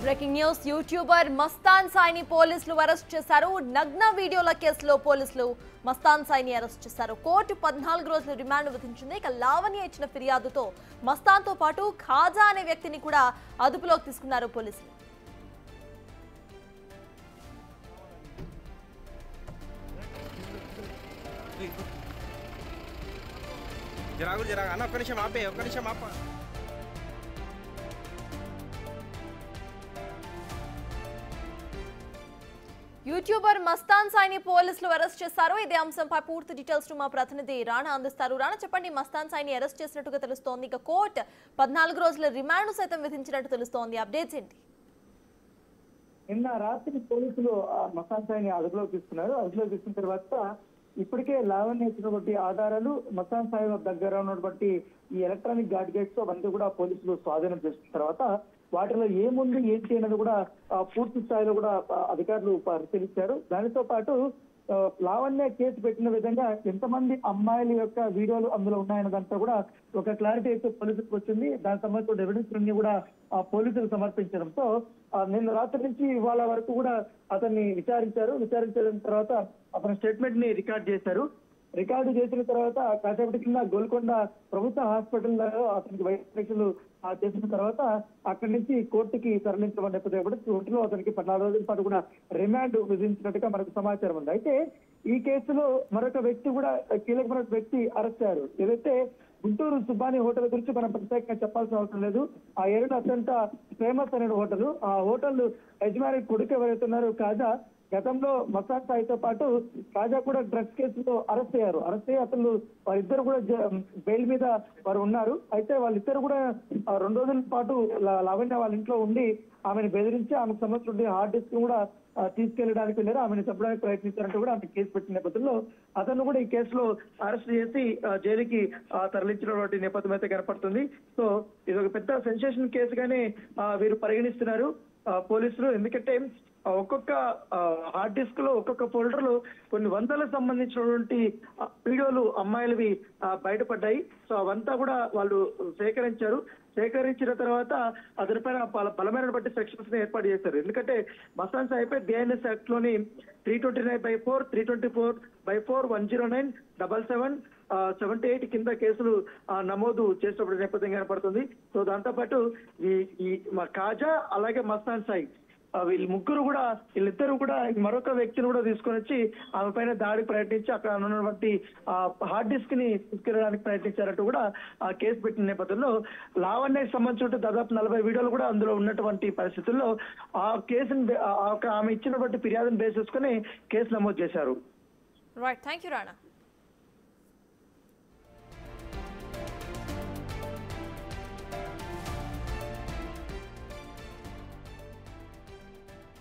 Breaking news YouTuber Mastan సాయిని పోలీసులు arrest చేశారు. నగ్న వీడియోల కేసులో పోలీసులు మస్తాన్ సాయిని అరెస్ట్ చేశారు. కోర్టు 14 రోజుల రిమాండ్ విధించింది. ఇక లావణ్య ఇచ్చిన ఫిర్యాదుతో మస్తాన్ తో పాటు ఖాజా అనే వ్యక్తిని కూడా అదుపులోకి తీసుకున్నారు పోలీసులు. యూట్యూబర్ మస్తాన్ సాయిని పోలీసులు అరెస్ట్ చేశారు. ఇదే అంశంపై పూర్తి డీటెయిల్స్ మా ప్రతినిధి రాణా అందిస్తారు. రాణా, చెప్పండి, మస్తాన్ సాయిని అరెస్ట్ చేసినట్టుగా తెలుస్తోంది. ఇక కోర్టు 14 రోజుల రిమాండ్ సైతం విధించినట్టు తెలుస్తోంది. అప్డేట్స్ ఏంటి? నిన్న రాత్రి పోలీసులు మస్తాన్ సాయిని అదుపులోకి తీసుకున్నారు. అదుపులోకి తీసుకున్న తర్వాత ఇప్పటికే లావణ్య ఇచ్చినటువంటి ఆధారాలు, మస్తాన్ సాయి దగ్గర ఉన్నటువంటి ఈ ఎలక్ట్రానిక్ గార్డ్ గేట్స్ అవన్నీ కూడా పోలీసులు స్వాధీనం చేసుకున్న తర్వాత వాటిలో ఏముంది ఏంటి అనేది కూడా పూర్తి స్థాయిలో కూడా అధికారులు పరిశీలించారు. దానితో పాటు లావణ్య కేసు పెట్టిన విధంగా ఎంతమంది అమ్మాయిల యొక్క వీడియోలు అందులో ఉన్నాయన్నదంతా కూడా ఒక క్లారిటీ అయితే పోలీసులకు వచ్చింది. దానికి సంబంధించిన ఎవిడెన్స్ అన్ని కూడా పోలీసులు సమర్పించడంతో నిన్న రాత్రి నుంచి ఇవాళ వరకు కూడా అతన్ని విచారించారు. విచారించిన తర్వాత అతని స్టేట్మెంట్ ని రికార్డ్ చేశారు. రికార్డు చేసిన తర్వాత కాసేపటి కింద గోల్కొండ ప్రభుత్వ హాస్పిటల్లో అతనికి వైద్య పరీక్షలు చేసిన తర్వాత అక్కడి నుంచి కోర్టుకి తరలించడం నేపథ్యంలో కోర్టులో అతనికి 14 రోజుల పాటు కూడా రిమాండ్ విధించినట్టుగా మనకు సమాచారం ఉంది. అయితే ఈ కేసులో మరొక వ్యక్తి కూడా కీలకమైన వ్యక్తి అరెస్ట్ అయ్యారు. ఏదైతే గుంటూరు సుబ్బాని హోటల్ గురించి మనం ప్రత్యేకంగా చెప్పాల్సిన అవసరం లేదు. ఆ ఏరియాలో అత్యంత ఫేమస్ అయిన హోటల్. ఆ హోటల్ యజమాని కొడుకు ఎవరైతే ఉన్నారో ఖాజా, గతంలో మస్తాన్ సాయితో పాటు ఖాజా కూడా డ్రగ్స్ కేసులో అరెస్ట్ అయ్యారు. అరెస్ట్ అయ్యి అసలు వారిద్దరు కూడా బెయిల్ మీద వారు ఉన్నారు. అయితే వాళ్ళిద్దరు కూడా 2 రోజుల పాటు లావణ్య వాళ్ళ ఇంట్లో ఉండి ఆమెను బెదిరించి ఆమెకు సంబంధించిన హార్డ్ డిస్క్ కూడా తీసుకెళ్లడానికి వెళ్ళారు. ఆమెను చంపడానికి ప్రయత్నించారంటూ కూడా ఆమె కేసు పెట్టిన నేపథ్యంలో అతను కూడా ఈ కేసులో అరెస్ట్ చేసి జైలుకి తరలించినటువంటి నేపథ్యం అయితే కనపడుతుంది. సో ఇది ఒక పెద్ద సెన్సేషన్ కేసుగానే వీరు పరిగణిస్తున్నారు పోలీసులు. ఎందుకంటే ఒక్కొక్క హార్డ్ డిస్క్ లో ఒక్కొక్క ఫోల్డర్ లో కొన్ని వందలకు సంబంధించినటువంటి వీడియోలు అమ్మాయిలవి బయటపడ్డాయి. సో అవంతా కూడా వాళ్ళు సేకరించారు. సేకరించిన తర్వాత అతనిపైన బలమైన బట్టి సెక్షన్స్ ని ఏర్పాటు చేశారు. ఎందుకంటే మస్తాన్ సాయిపై బిఎన్ఎస్ యాక్ట్ లోని 329/4, 324/4, 109, 77, 78 కింద కేసులు నమోదు చేసినప్పుడు నేపథ్యం కనపడుతుంది. సో దాంతో పాటు ఈ ఖాజా అలాగే మస్తాన్ సాయి వీళ్ళిద్దరు కూడా మరొక వ్యక్తిని కూడా తీసుకొని వచ్చి ఆమె పైన దాడికి ప్రయత్నించి అక్కడ ఉన్నటువంటి హార్డ్ డిస్క్ ని తీసుకెళ్ళడానికి ప్రయత్నించారంటూ కూడా ఆ కేసు పెట్టిన నేపథ్యంలో లావణ్యకి సంబంధించిన దాదాపు 40 వీడియోలు కూడా అందులో ఉన్నటువంటి పరిస్థితుల్లో ఆ కేసుని ఆమె ఇచ్చినటువంటి ఫిర్యాదును బేస్ చేసుకుని కేసు నమోదు చేశారు. Right, thank you Rana.